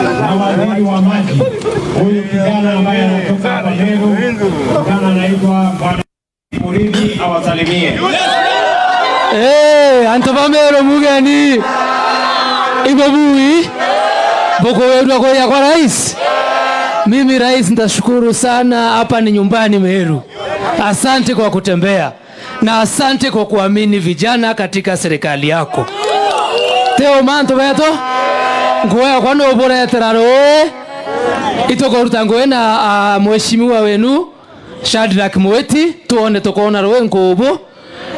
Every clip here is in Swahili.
na waziri wa maji. Huyu kijana ambaye anatoka hapa Meru, kijana anaitwa Bwana Murithi, awasalimie. Antoba Meru mugeni. Ibabui. Boko wetu kwa rais. Mimi rais nitashukuru sana, hapa ni nyumbani Meru. Asante kwa kutembea na asante kwa kuamini vijana katika serikali yako. Teo manto beto ngoya kwa no bora teraro itoko rutango na mheshimiwa wenu Shadrack Mweti, tuone tokona rowe ngobo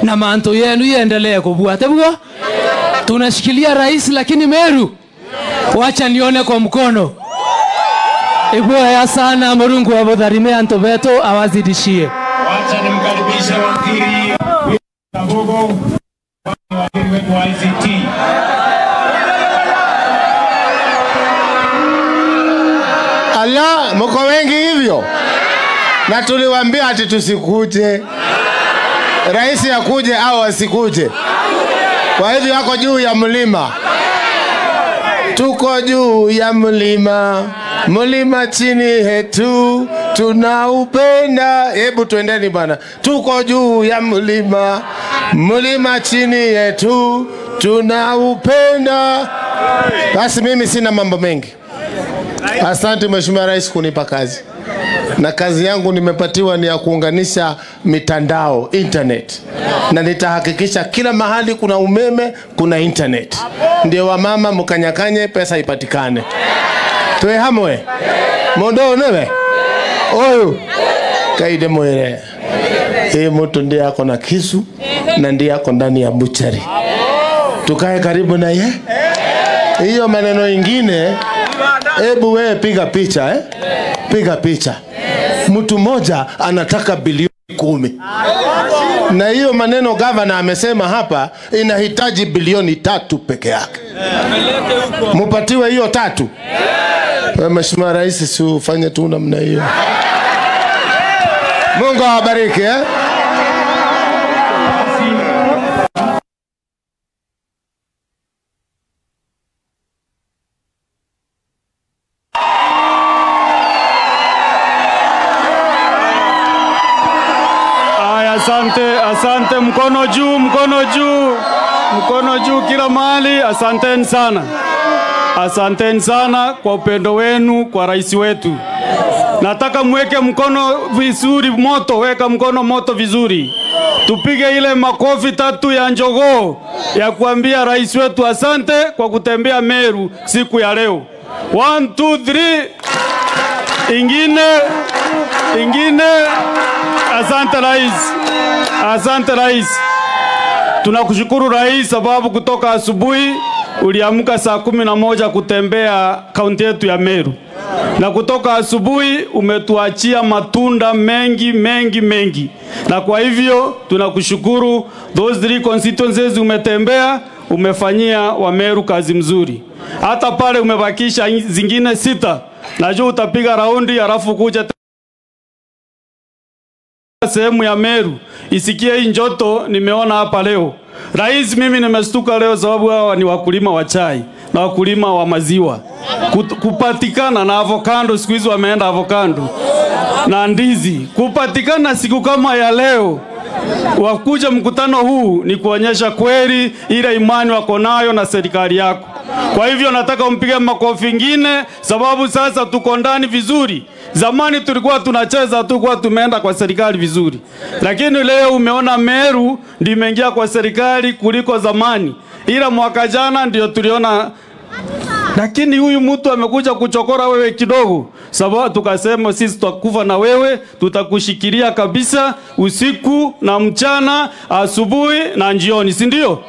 na manto yenu iendelee kubuata bwo. Tunashikilia rais, lakini Meru wacha nione kwa mkono. Ibwa sana Murungu wa Bodharime Antobeto awazidishie. Wacha nimkaribishe waziri Kabogo, waziri wetu wa ICT. Ala, mko wengi hivyo? Na tuliwaambia ati tusikuje. Rais akuje au asikuje. Kwa hivyo wako juu ya mlima. Tuko juu ya mlima. Mlima chini yetu tunaupenda. Hebu tuendeni bana. Tuko juu ya mlima. Mlima chini yetu tunaupenda. Basi mimi sina mambo mengi. Asante Mheshimiwa Rais kunipa kazi. Na kazi yangu nimepatiwa ni ya kuunganisha mitandao, internet. Na nitahakikisha kila mahali kuna umeme, kuna internet. Ndio wamama mkanyakanye pesa ipatikane. Tuwe hamwe. Mondo newe. Oyu. Kaide mwere. Mtu ndiye ako na kisu na ndiye ako ndani ya buchari. Tukae karibu na ye. Hiyo maneno ingine, hebu wewe piga picha Piga picha. Mtu mmoja anataka bilioni 10. Na hiyo maneno governor amesema hapa inahitaji bilioni 3 peke yake. Mupatiwe hiyo 3. Mheshimiwa Rais, si ufanye tu namna hiyo. Mungu awabariki Asante, mkono juu, mkono juu. Mkono juu kila mahali. Asanteni sana. Asanteni sana kwa upendo wenu kwa rais wetu. Nataka mweke mkono vizuri moto, weka mkono moto vizuri. Tupige ile makofi 3 ya njogoo ya kuambia rais wetu asante kwa kutembea Meru siku ya leo. 1 2 3. Ingine. Asante rais. Asante rais. Tunakushukuru rais sababu kutoka asubuhi uliamka saa 11 kutembea kaunti yetu ya Meru. Na kutoka asubuhi umetuachia matunda mengi. Na kwa hivyo tunakushukuru. Those 3 constituencies umetembea, umefanyia wa Meru kazi mzuri. Hata pale umebakisha zingine 6. Najua utapiga raundi alafu kuja sehemu ya Meru isikie hii njoto nimeona hapa leo. Rais, mimi nimestuka leo sababu hawa ni wakulima wa chai na wakulima wa maziwa. Kupatikana na avocado, siku hizo wameenda avocado na ndizi. Kupatikana siku kama ya leo wakuja mkutano huu ni kuonyesha kweli ile imani wako nayo na serikali yako. Kwa hivyo nataka umpige makofi ingine sababu sasa tuko ndani vizuri. Zamani tulikuwa tunacheza, tulikuwa tumeenda kwa serikali vizuri. Lakini leo umeona Meru ndio imeingia kwa serikali kuliko zamani. Ila mwaka jana ndio tuliona, lakini huyu mtu amekuja kuchokora wewe kidogo. Sababu tukasema sisi tutakufa na wewe, tutakushikilia kabisa usiku na mchana, asubuhi na jioni, si ndio?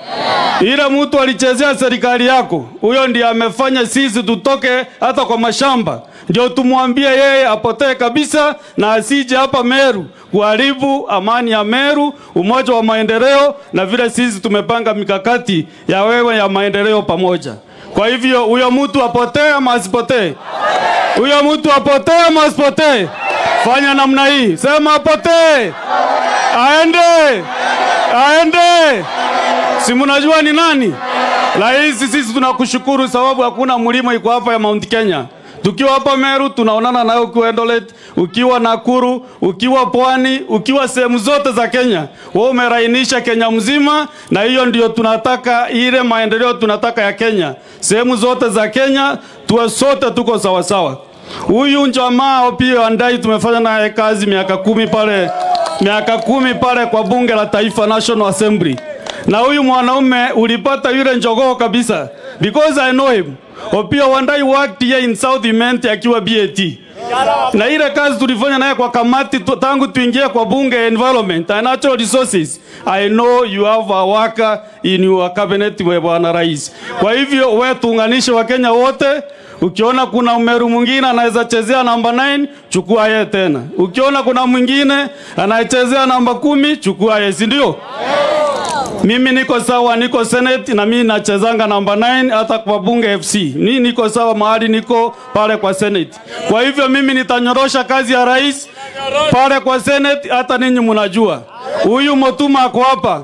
Ila mtu alichezea serikali yako. Huyo ndiye amefanya sisi tutoke hata kwa mashamba. Ndio tumwambie yeye apotee kabisa na asije hapa Meru kuharibu amani ya Meru, umoja wa maendeleo, na vile sisi tumepanga mikakati ya wewe ya maendeleo pamoja. Kwa hivyo huyo mtu apotee ama asipotee? Huyo mtu apotee ama asipotee? Fanya namna hii. Sema apotee. Aende. Si mnajua ni nani? Rais, sisi tunakushukuru sababu hakuna mlima iko hapa ya Mount Kenya. Tukiwa hapa Meru tunaonana nawe ukiwa Eldoret, ukiwa Nakuru, ukiwa Pwani, ukiwa sehemu zote za Kenya. Wewe umerainisha Kenya mzima, na hiyo ndio tunataka, ile maendeleo tunataka ya Kenya. Sehemu zote za Kenya tuwe sote tuko sawa sawa. Huyu jamaa Opiyo Wandayi tumefanya naye kazi miaka 10 pale kwa bunge la taifa, National Assembly. Na huyu mwanaume ulipata yule njogoo kabisa, because I know him. Opiyo Wandayi worked here in South Imenti akiwa BAT. Na ile kazi tulifanya naye kwa kamati tangu tuingie kwa bunge environment and natural resources. I know you have a worker in your cabinet bwana rais. Kwa hivyo wewe tuunganishe wa Kenya wote. Ukiona kuna Meru mwingine anaweza chezea namba 9, chukua yeye tena. Ukiona kuna mwingine anachezea namba 10, chukua yeye, si ndio? Mimi niko sawa, niko Senate na mimi nachezanga namba 9 hata kwa bunge FC. Mimi niko sawa mahali niko pale kwa Senate. Kwa hivyo mimi nitanyorosha kazi ya rais pale kwa Senate, hata ninyi mnajua. Huyu Mutuma ako hapa.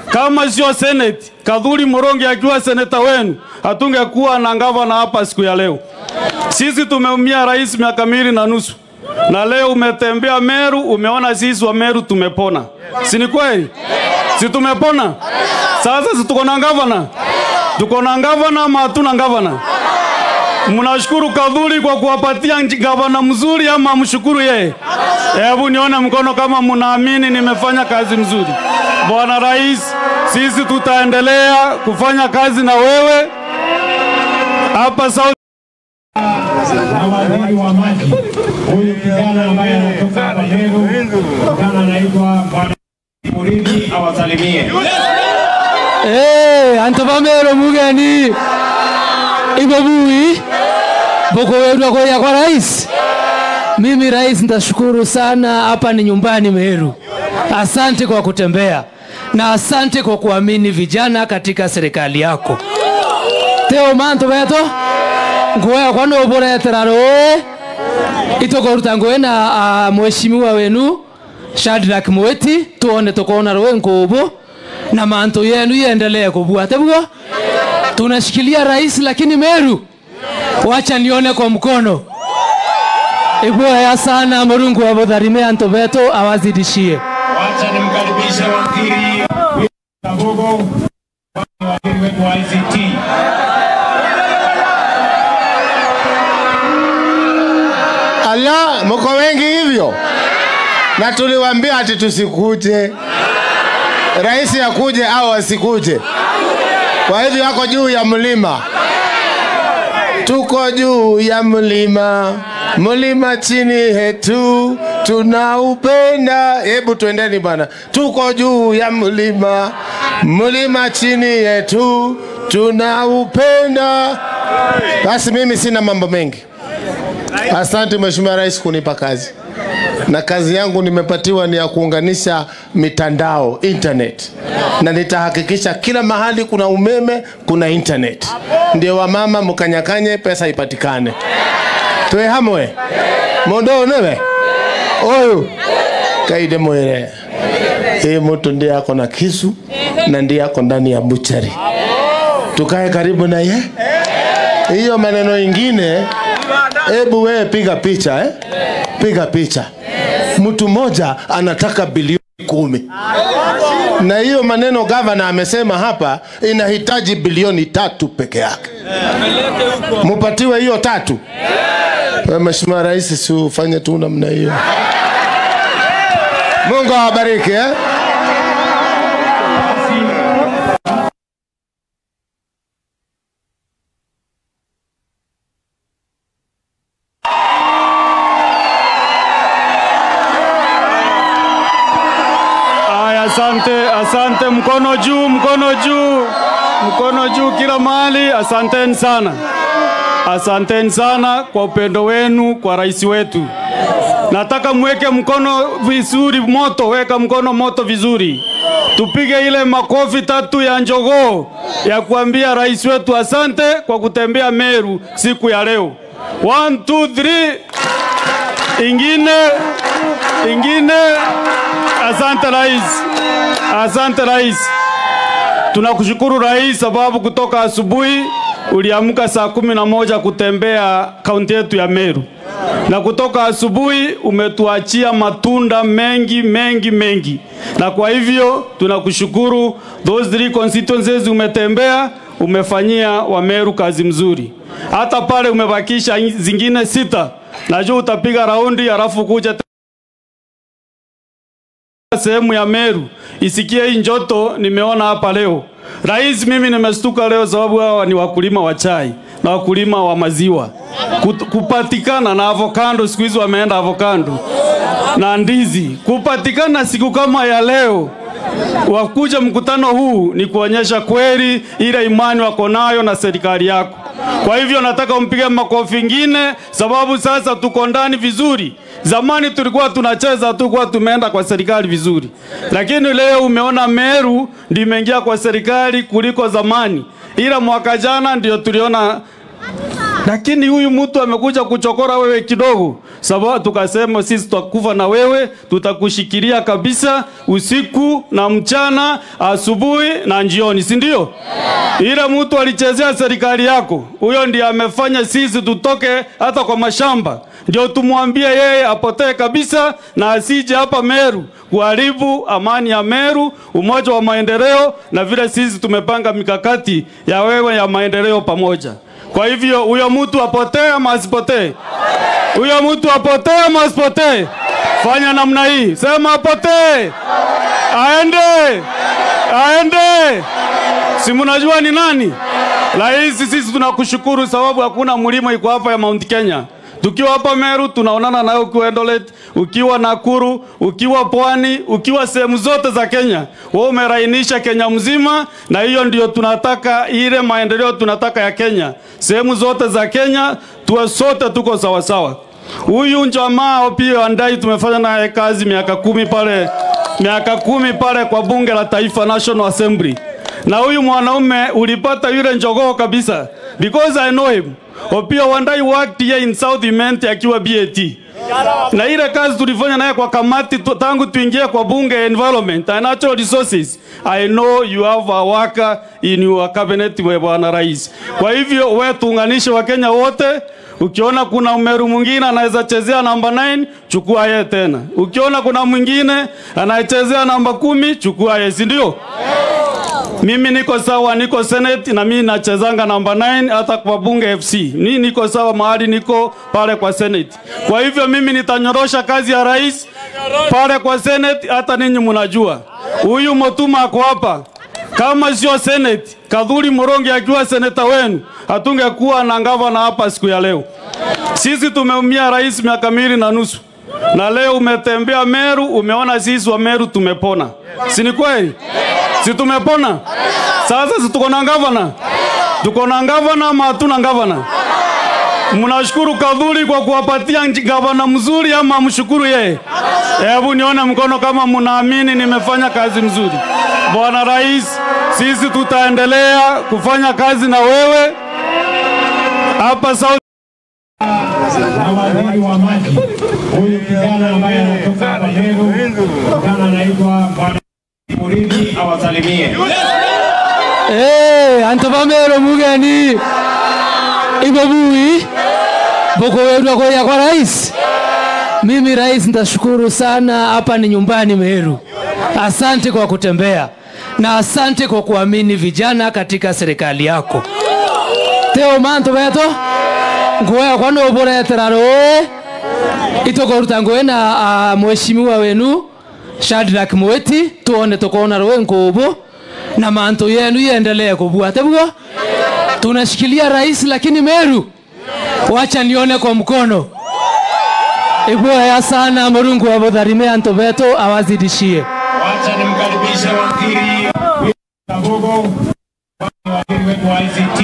Kama sio Senate, Kadhuri Murongi akiwa seneta wenu, hatungekuwa na gavana hapa siku ya leo. Sisi tumeumia rais miaka 2.5. Na leo umetembea Meru, umeona sisi wa Meru tumepona. Si ni kweli? Si tumepona? Sasa si tuko na gavana? Tuko na gavana ama hatuna gavana? Mnashukuru Kadhuri kwa kuwapatia gavana mzuri ama mshukuru yeye? Hebu nione mkono kama mnaamini nimefanya kazi mzuri. Bwana rais, sisi tutaendelea kufanya kazi na wewe hapa South. Na waziri wa maji, huyu kijana ambaye anatoka hapa Meru, kijana anaitwa Bwana Murithi, awasalimie. Antaba Meru mugeni Ibabui boko wetu akoya kwa rais. Mimi rais nitashukuru sana, hapa ni nyumbani Meru. Asante kwa kutembea na asante kwa kuamini vijana katika serikali yako. Teo manto beto ngoya kwano obora ya teraro itokoruta ngoena mheshimiwa wenu Shadrack Mweti, tuone tokona rowe ngobo na manto yenu iendelee kubuate bwa. Tunashikilia rais, lakini Meru wacha nione kwa mkono. Ibwa sana Murungu wa bodharime anto beto awazidishie. Wacha nimkaribishe waziri Kabogo, waziri wetu wa ICT. Ala, mko wengi hivyo? Na tuliwaambia ati tusikuje. Rais akuje au asikuje. Kwa hivyo wako juu ya mlima. Tuko juu ya mlima. Mlima chini yetu tunaupenda. Hebu twendeni bana. Tuko juu ya mlima. Mlima chini yetu tunaupenda. Basi mimi sina mambo mengi. Asante Mheshimiwa Rais kunipa kazi. Na kazi yangu nimepatiwa ni ya kuunganisha mitandao, internet. Na nitahakikisha kila mahali kuna umeme, kuna internet. Ndio wamama mkanyakanye pesa ipatikane. Tuwe hamwe. Mondo newe. Oyu. Kaide mwere. Mtu ndiye ako na kisu na ndiye ako ndani ya buchari. Tukae karibu na ye. Hiyo maneno ingine, hebu wewe piga picha Piga picha. Mtu mmoja anataka bilioni 10. Na hiyo maneno gavana amesema hapa inahitaji bilioni 3 peke yake. Mupatiwe hiyo 3. Mheshimiwa Rais, si ufanye tu namna hiyo. Mungu awabariki Asante, mkono juu, mkono juu. Mkono juu kila mahali. Asanteni sana. Asanteni sana kwa upendo wenu kwa rais wetu. Nataka mweke mkono vizuri moto, weka mkono moto vizuri. Tupige ile makofi 3 ya njogoo ya kuambia rais wetu asante kwa kutembea Meru siku ya leo. 1 2 3. Ingine. Asante rais. Asante rais. Tunakushukuru rais sababu kutoka asubuhi uliamka saa 11 kutembea kaunti yetu ya Meru. Na kutoka asubuhi umetuachia matunda mengi. Na kwa hivyo tunakushukuru, those 3 constituencies umetembea, umefanyia wa Meru kazi mzuri. Hata pale umebakisha zingine 6. Najua utapiga raundi alafu kuja sehemu ya Meru isikie hii njoto nimeona hapa leo. Rais, mimi nimestuka leo sababu hawa ni wakulima wa chai na wakulima wa maziwa. Kupatikana na avocado, siku hizi wameenda avocado na ndizi. Kupatikana siku kama ya leo wakuja mkutano huu ni kuonyesha kweli ile imani wako nayo na serikali yako. Kwa hivyo nataka umpige makofi ingine sababu sasa tuko ndani vizuri. Zamani tulikuwa tunacheza, tulikuwa tumeenda kwa serikali vizuri. Lakini leo umeona Meru ndio imeingia kwa serikali kuliko zamani. Ila mwaka jana ndio tuliona, lakini huyu mtu amekuja kuchokora wewe kidogo. Sababu tukasema sisi tutakufa na wewe, tutakushikilia kabisa usiku na mchana, asubuhi na jioni, si ndio? Ila mtu alichezea serikali yako. Huyo ndiye amefanya sisi tutoke hata kwa mashamba. Ndio tumwambie yeye apotee kabisa na asije hapa Meru kuharibu amani ya Meru, umoja wa maendeleo na vile sisi tumepanga mikakati ya wewe ya maendeleo pamoja. Kwa hivyo huyo mtu apotee ama asipotee? Huyo mtu apotee ama asipotee? Fanya namna hii. Sema apotee. Aende. Si mnajua ni nani? Rais, sisi tunakushukuru sababu hakuna mlima iko hapa ya Mount Kenya. Tukiwa hapa Meru tunaonana nawe ukiwa Eldoret, ukiwa Nakuru, ukiwa Pwani, ukiwa sehemu zote za Kenya. Wewe umerainisha Kenya mzima na hiyo ndio tunataka, ile maendeleo tunataka ya Kenya. Sehemu zote za Kenya tuwe sote tuko sawa sawa. Huyu jamaa Opiyo Wandayi tumefanya naye kazi miaka 10 pale kwa bunge la taifa National Assembly. Na huyu mwanaume ulipata yule njogoo kabisa because I know him. Opiyo Wandayi worked here in South Imenti akiwa BAT. Na ile kazi tulifanya naye kwa kamati tangu tuingie kwa bunge environment and natural resources. I know you have a worker in your cabinet bwana rais. Kwa hivyo wewe tuunganishe wa Kenya wote. Ukiona kuna Meru mwingine anaweza chezea namba 9, chukua yeye tena. Ukiona kuna mwingine anachezea namba 10, chukua yeye, si ndio? Mimi niko sawa, niko Senate na mimi nachezanga namba 9 hata kwa bunge FC. Mimi niko sawa mahali niko pale kwa Senate. Kwa hivyo mimi nitanyorosha kazi ya rais pale kwa Senate, hata ninyi mnajua. Huyu Motuma ako hapa. Kama sio Senate, Kadhuri Morongi akiwa seneta wenu, hatungekuwa na gavana hapa siku ya leo. Sisi tumeumia rais miaka 2.5. Na leo umetembea Meru, umeona sisi wa Meru tumepona. Si ni kweli? Si tumepona? Sasa si tuko na gavana? Tuko na gavana ama hatuna gavana? Mnashukuru Kadhuri kwa kuwapatia gavana mzuri ama mshukuru yeye? Hebu nione mkono kama mnaamini nimefanya kazi mzuri. Bwana rais, sisi tutaendelea kufanya kazi na wewe hapa South. Na waziri wa maji, huyu kijana ambaye anatoka hapa Meru, kijana anaitwa Bwana Murithi, awasalimie. Antoba Meru mugeni. Ibabui. Boko wetu kwa rais. Mimi rais nitashukuru sana, hapa ni nyumbani Meru. Asante kwa kutembea na asante kwa kuamini vijana katika serikali yako. Teo manto beto ngoya kwa no bora teraro itoko rutango na mheshimiwa wenu Shadrack Mweti, tuone tokona rowe nkobo na manto yenu iendelee kubuata bwo. Tunashikilia rais, lakini Meru wacha nione kwa mkono. Ibwa sana Murungu wa Bodharime Antobeto awazidishie. Wacha nimkaribishe waziri Kabogo, waziri wetu wa ICT.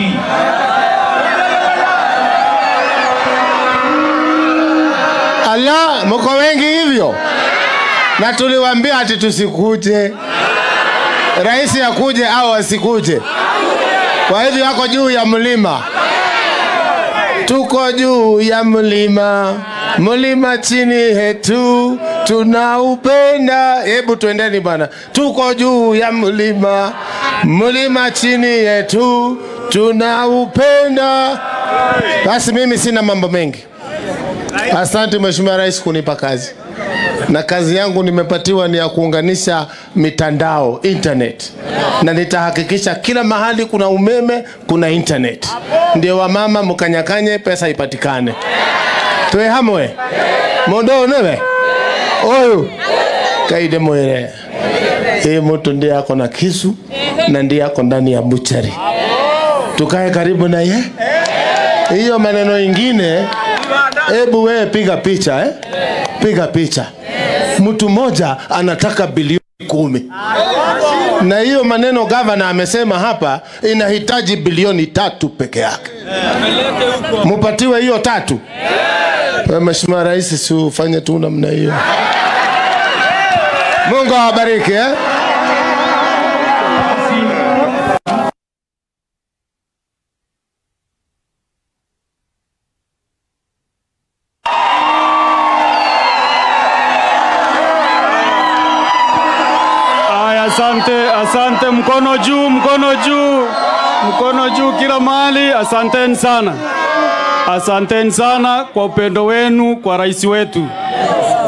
Ala, mko wengi hivyo? Na tuliwaambia ati tusikuje. Rais akuje au asikuje. Kwa hivyo yako juu ya mlima. tuko juu ya mlima, mlima chini yetu tunaupenda. Hebu twendeni bana, tuko juu ya mlima, mlima chini yetu tunaupenda. Basi mimi sina mambo mengi. Asante Mheshimiwa Rais kunipa kazi. Na kazi yangu nimepatiwa ni ya kuunganisha mitandao, internet. Na nitahakikisha kila mahali kuna umeme, kuna internet. Ndio wamama mkanyakanye pesa ipatikane. Tuwe hamwe. Mondo newe. Oyu. Kaide mwere. Mtu ndiye ako na kisu na ndiye ako ndani ya buchari. Tukae karibu na ye. Hiyo maneno ingine, hebu wewe piga picha Piga picha. Mtu mmoja anataka bilioni 10. Na hiyo maneno governor amesema hapa inahitaji bilioni 3 peke yake. Mupatiwe hiyo 3. Mheshimiwa Rais, si ufanye tu namna hiyo. Mungu awabariki Asante, mkono juu, mkono juu, mkono juu kila mahali. Asanteni sana. Asanteni sana kwa upendo wenu kwa rais wetu.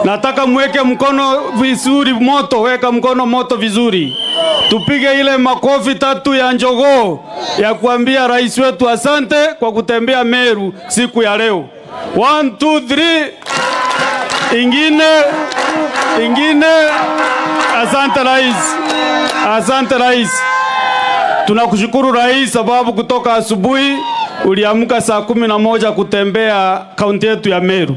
Nataka mweke mkono vizuri moto, weka mkono moto vizuri. Tupige ile makofi 3 ya njogoo ya kuambia rais wetu asante kwa kutembea Meru siku ya leo. 1 2 3. Ingine. Asante rais. Asante rais. Tunakushukuru rais sababu kutoka asubuhi uliamka saa 11 kutembea kaunti yetu ya Meru.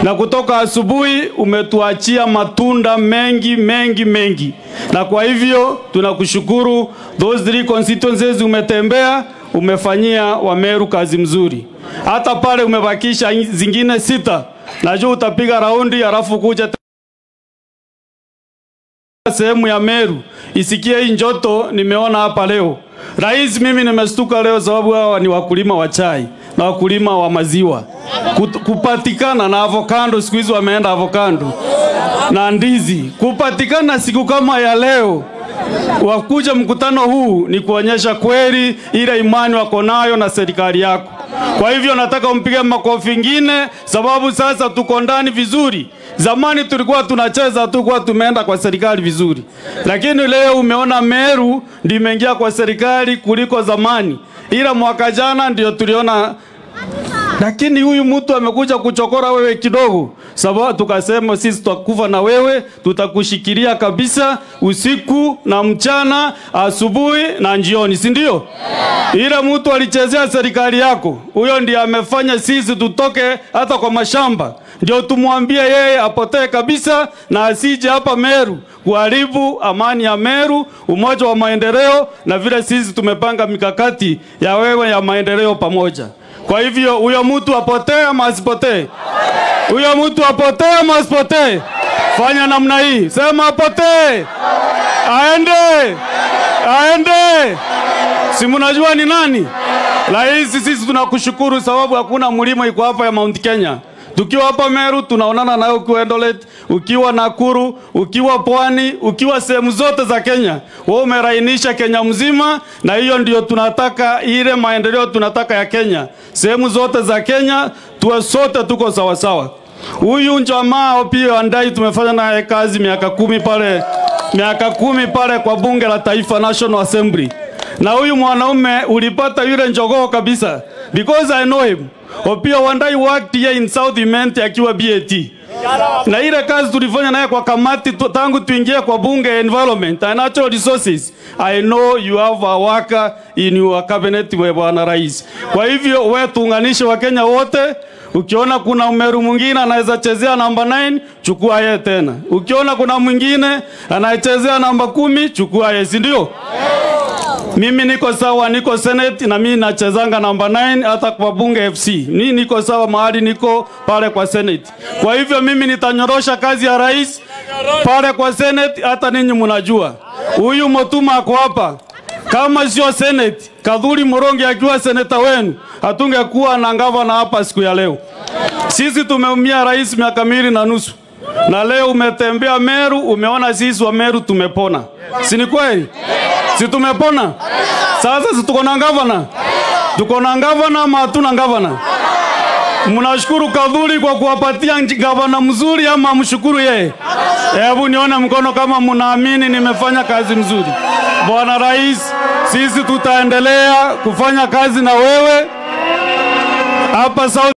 Na kutoka asubuhi umetuachia matunda mengi. Na kwa hivyo tunakushukuru. Those 3 constituencies umetembea, umefanyia wa Meru kazi mzuri. Hata pale umebakisha zingine 6. Najua utapiga raundi alafu kuja sehemu ya Meru isikie hii njoto nimeona hapa leo. Rais, mimi nimestuka leo sababu hawa ni wakulima wa chai na wakulima wa maziwa. Kupatikana na avocado, siku hizo wameenda avocado na ndizi. Kupatikana siku kama ya leo wakuja mkutano huu ni kuonyesha kweli ile imani wako nayo na serikali yako. Kwa hivyo nataka umpige makofi ingine sababu sasa tuko ndani vizuri. Zamani tulikuwa tunacheza tulikuwa tumeenda kwa serikali vizuri. Lakini leo umeona Meru ndio imeingia kwa serikali kuliko zamani. Ila mwaka jana ndio tuliona, lakini huyu mtu amekuja kuchokora wewe kidogo. Sababu tukasema sisi tutakufa na wewe, tutakushikilia kabisa usiku na mchana, asubuhi na jioni, si ndio? Ila mtu alichezea serikali yako. Huyo ndiye amefanya sisi tutoke hata kwa mashamba. Ndio tumwambie yeye apotee kabisa na asije hapa Meru kuharibu amani ya Meru, umoja wa maendeleo na vile sisi tumepanga mikakati ya wewe ya maendeleo pamoja. Kwa hivyo huyo mtu apotee ama asipotee? Huyo mtu apotee ama asipotee? Fanya namna hii. Sema apotee. Aende. Si mnajua ni nani? Rais, sisi tunakushukuru sababu hakuna mlima iko hapa ya Mount Kenya. Tukiwa hapa Meru tunaonana nawe ukiwa Eldoret, ukiwa Nakuru, ukiwa Pwani, ukiwa sehemu zote za Kenya. Wewe umerainisha Kenya mzima na hiyo ndio tunataka, ile maendeleo tunataka ya Kenya. Sehemu zote za Kenya tuwe sote tuko sawa sawa. Huyu jamaa pia Andai tumefanya naye kazi miaka 10 pale kwa bunge la taifa National Assembly. Na huyu mwanaume ulipata yule njogoo kabisa because I know him. Opia Wandai worked here in South Imenti akiwa BAT. Na ile kazi tulifanya naye kwa kamati tangu tuingie kwa bunge environment and natural resources. I know you have a worker in your cabinet we bwana rais. Kwa hivyo wewe tuunganishe wa Kenya wote. Ukiona kuna Meru mwingine anaweza chezea namba 9, chukua yeye tena. Ukiona kuna mwingine anachezea namba 10, chukua yeye, si ndio? Mimi niko sawa, niko Senate na mimi nachezanga namba 9 hata kwa bunge FC. Mimi niko sawa mahali niko pale kwa Senate. Kwa hivyo mimi nitanyorosha kazi ya rais pale kwa Senate, hata ninyi mnajua. Huyu Motuma ako hapa. Kama sio Senate, Kadhuri Morongi akiwa seneta wenu, hatungekuwa na gavana hapa siku ya leo. Sisi tumeumia rais miaka 2.5. Na leo umetembea Meru, umeona sisi wa Meru tumepona. Si ni kweli? Si tumepona? Sasa si tuko na gavana? Tuko na gavana ama hatuna gavana? Mnashukuru Kadhuri kwa kuwapatia gavana mzuri ama mshukuru yeye? Hebu nione mkono kama mnaamini nimefanya kazi mzuri. Bwana Rais, sisi tutaendelea kufanya kazi na wewe hapa South